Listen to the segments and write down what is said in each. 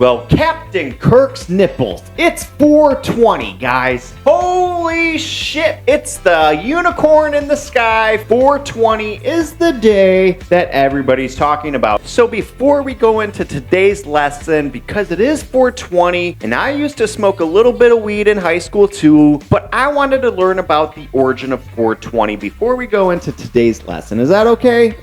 Well, Captain Kirk's nipples. It's 420, guys. Holy shit. It's the unicorn in the sky. 420 is the day that everybody's talking about. So before we go into today's lesson, because it is 420, and I used to smoke a little bit of weed in high school too, but I wanted to learn about the origin of 420 before we go into today's lesson. Is that okay?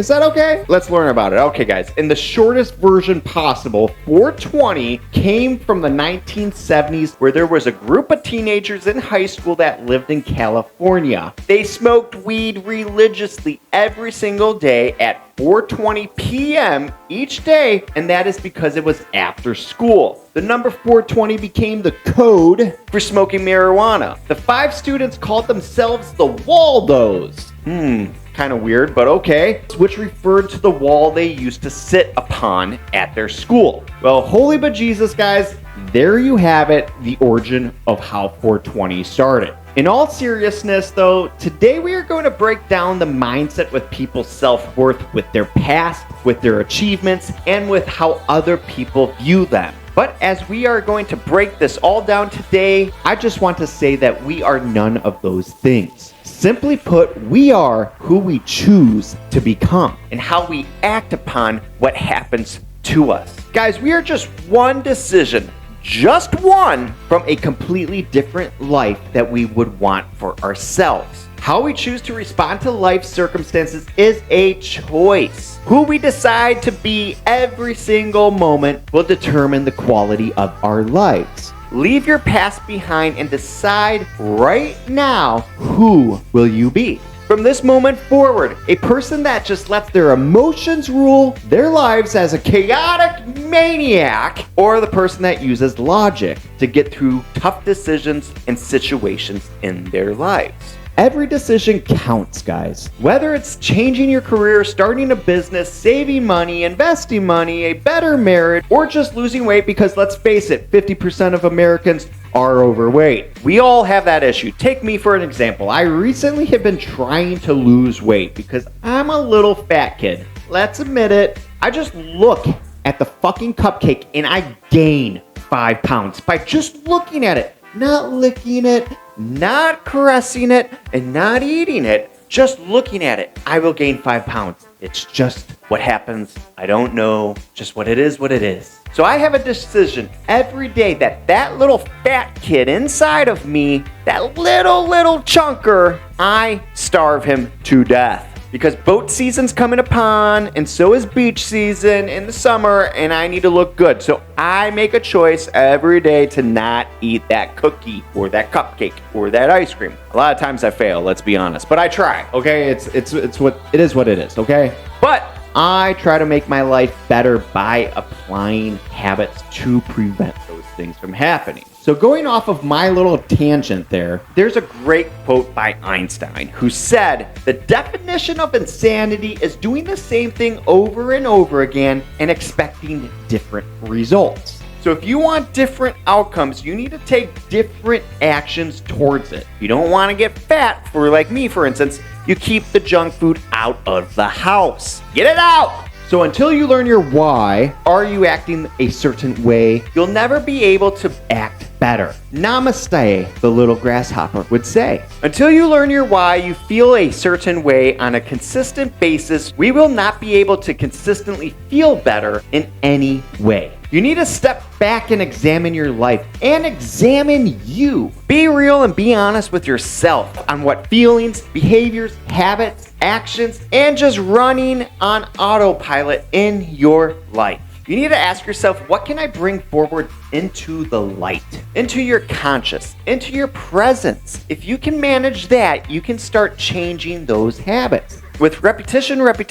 Let's learn about it. Okay, guys. In the shortest version possible, 420 came from the 1970s, where there was a group of teenagers in high school that lived in California. They smoked weed religiously every single day at 4:20 p.m. each day, and that is because it was after school. The number 420 became the code for smoking marijuana. The 5 students called themselves the Waldos. Kind of weird, but okay. Which referred to the wall they used to sit upon at their school. Well, holy bejesus, guys, there you have it, the origin of how 420 started. In all seriousness, though, today we are going to break down the mindset with people's self-worth, with their past, with their achievements, and with how other people view them. But as we are going to break this all down today, I just want to say that we are none of those things. Simply put, we are who we choose to become and how we act upon what happens to us. Guys, we are just one decision, just one, from a completely different life that we would want for ourselves. How we choose to respond to life circumstances is a choice. Who we decide to be every single moment will determine the quality of our lives. Leave your past behind and decide right now, who will you be? From this moment forward, a person that just lets their emotions rule their lives as a chaotic maniac, or the person that uses logic to get through tough decisions and situations in their lives. Every decision counts, guys. Whether it's changing your career, starting a business, saving money, investing money, a better marriage, or just losing weight, because let's face it, 50% of Americans are overweight. We all have that issue. Take me for an example. I recently have been trying to lose weight because I'm a little fat kid. Let's admit it. I just look at the fucking cupcake and I gain 5 pounds by just looking at it, not licking it, not caressing it, and not eating it. Just looking at it, I will gain 5 pounds. It's just what happens. I don't know. Just what it is. So I have a decision every day that little fat kid inside of me, that little chunker, I starve him to death. Because boat season's coming upon, and so is beach season in the summer, and I need to look good. So I make a choice every day to not eat that cookie or that cupcake or that ice cream. A lot of times I fail, let's be honest, but I try. Okay, it's what it is. Okay, but I try to make my life better by applying habits to prevent those things from happening. So going off of my little tangent there's a great quote by Einstein who said, "The definition of insanity is doing the same thing over and over again and expecting different results." So if you want different outcomes, you need to take different actions towards it. You don't want to get fat, for like me, for instance, you keep the junk food out of the house. Get it out! So until you learn your why, are you acting a certain way, you'll never be able to act better. Namaste, the little grasshopper would say. Until you learn your why, you feel a certain way on a consistent basis, we will not be able to consistently feel better in any way. You need to step back and examine your life and examine you. Be real and be honest with yourself on what feelings, behaviors, habits, actions, and just running on autopilot in your life. You need to ask yourself, what can I bring forward into the light, into your conscious, into your presence? If you can manage that, you can start changing those habits. With repetition, you can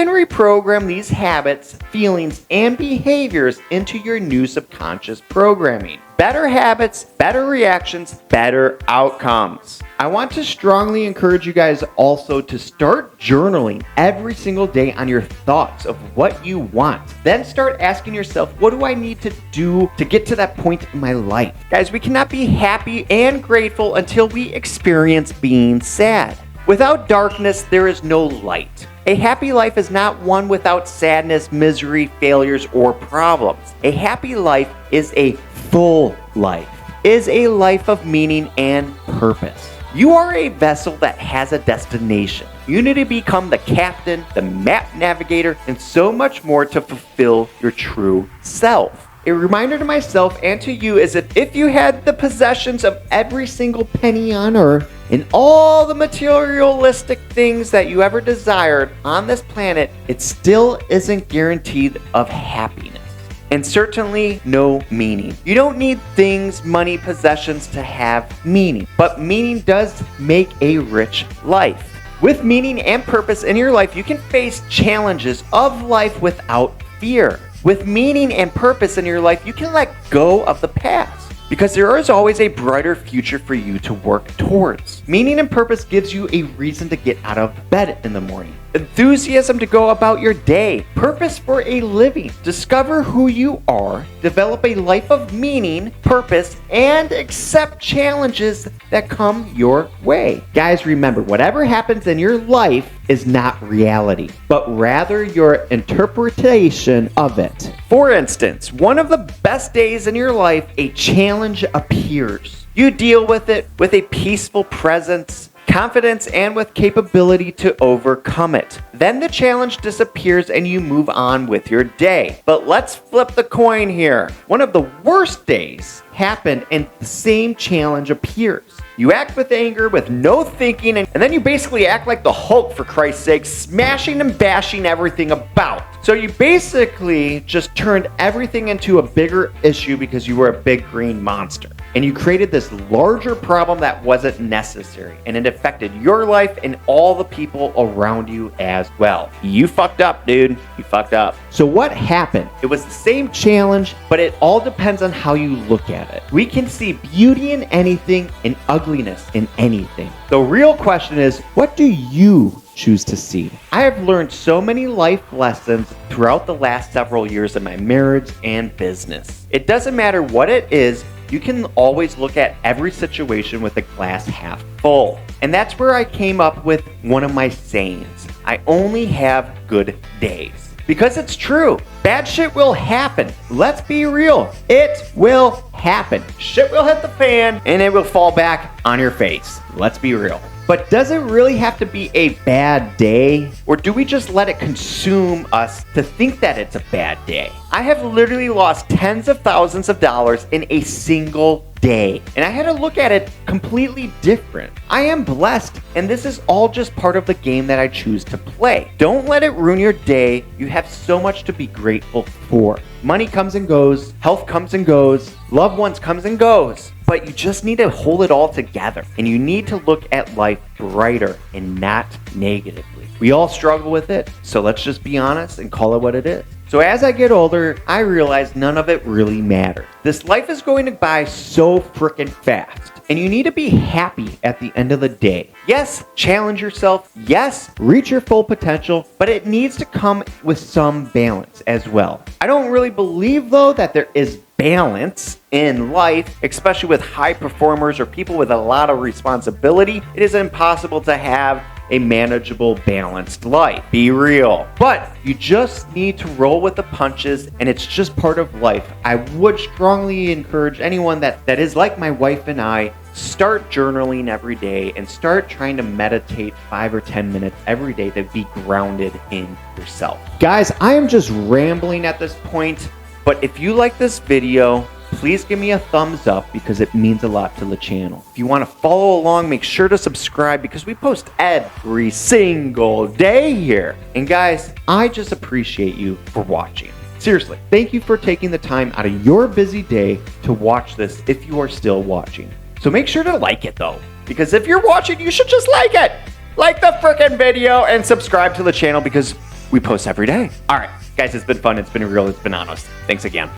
reprogram these habits, feelings, and behaviors into your new subconscious programming. Better habits, better reactions, better outcomes. I want to strongly encourage you guys also to start journaling every single day on your thoughts of what you want. Then start asking yourself, what do I need to do to get to that point in my life? Guys, we cannot be happy and grateful until we experience being sad. Without darkness, there is no light. A happy life is not one without sadness, misery, failures, or problems. A happy life is a full life, is a life of meaning and purpose. You are a vessel that has a destination. You need to become the captain, the map navigator, and so much more to fulfill your true self. A reminder to myself and to you is that if you had the possessions of every single penny on earth and all the materialistic things that you ever desired on this planet, it still isn't guaranteed of happiness. And certainly no meaning. You don't need things, money, possessions to have meaning. But meaning does make a rich life. With meaning and purpose in your life, you can face challenges of life without fear. With meaning and purpose in your life, you can let go of the past because there is always a brighter future for you to work towards. Meaning and purpose gives you a reason to get out of bed in the morning, enthusiasm to go about your day, purpose for a living, discover who you are, develop a life of meaning, purpose, and accept challenges that come your way. Guys, remember, whatever happens in your life is not reality, but rather your interpretation of it. For instance, one of the best days in your life, a challenge appears. You deal with it with a peaceful presence, confidence, and with capability to overcome it. Then the challenge disappears and you move on with your day. But let's flip the coin here. One of the worst days happened and the same challenge appears. You act with anger, with no thinking, and then you basically act like the Hulk, for Christ's sake, smashing and bashing everything about. So you basically just turned everything into a bigger issue because you were a big green monster. And you created this larger problem that wasn't necessary. And it affected your life and all the people around you as well. You fucked up, dude. You fucked up. So what happened? It was the same challenge, but it all depends on how you look at it. We can see beauty in anything and ugliness in anything. The real question is, what do you choose to see? I have learned so many life lessons throughout the last several years of my marriage and business. It doesn't matter what it is, you can always look at every situation with the glass half full. And that's where I came up with one of my sayings. I only have good days. Because it's true. Bad shit will happen. Let's be real. It will happen. Shit will hit the fan and it will fall back on your face. Let's be real. But does it really have to be a bad day? Or do we just let it consume us to think that it's a bad day? I have literally lost tens of thousands of dollars in a single day. And I had to look at it completely different. I am blessed, and this is all just part of the game that I choose to play. Don't let it ruin your day. You have so much to be grateful for. Money comes and goes, health comes and goes, loved ones comes and goes. But you just need to hold it all together. And you need to look at life brighter and not negatively. We all struggle with it, so let's just be honest and call it what it is. So as I get older, I realize none of it really matters. This life is going to by so freaking fast. And you need to be happy at the end of the day. Yes, challenge yourself. Yes, reach your full potential, but it needs to come with some balance as well. I don't really believe, though, that there is balance in life, especially with high performers or people with a lot of responsibility. It is impossible to have a manageable, balanced life. Be real. But you just need to roll with the punches, and it's just part of life. I would strongly encourage anyone that is like my wife and I, start journaling every day and start trying to meditate 5 or 10 minutes every day to be grounded in yourself. Guys, I am just rambling at this point, but if you like this video, please give me a thumbs up because it means a lot to the channel. If you want to follow along, make sure to subscribe because we post every single day here. And guys, I just appreciate you for watching. Seriously, thank you for taking the time out of your busy day to watch this if you are still watching. So make sure to like it though, because if you're watching, you should just like it. Like the frickin' video and subscribe to the channel because we post every day. All right, guys, it's been fun. It's been real. It's been honest. Thanks again.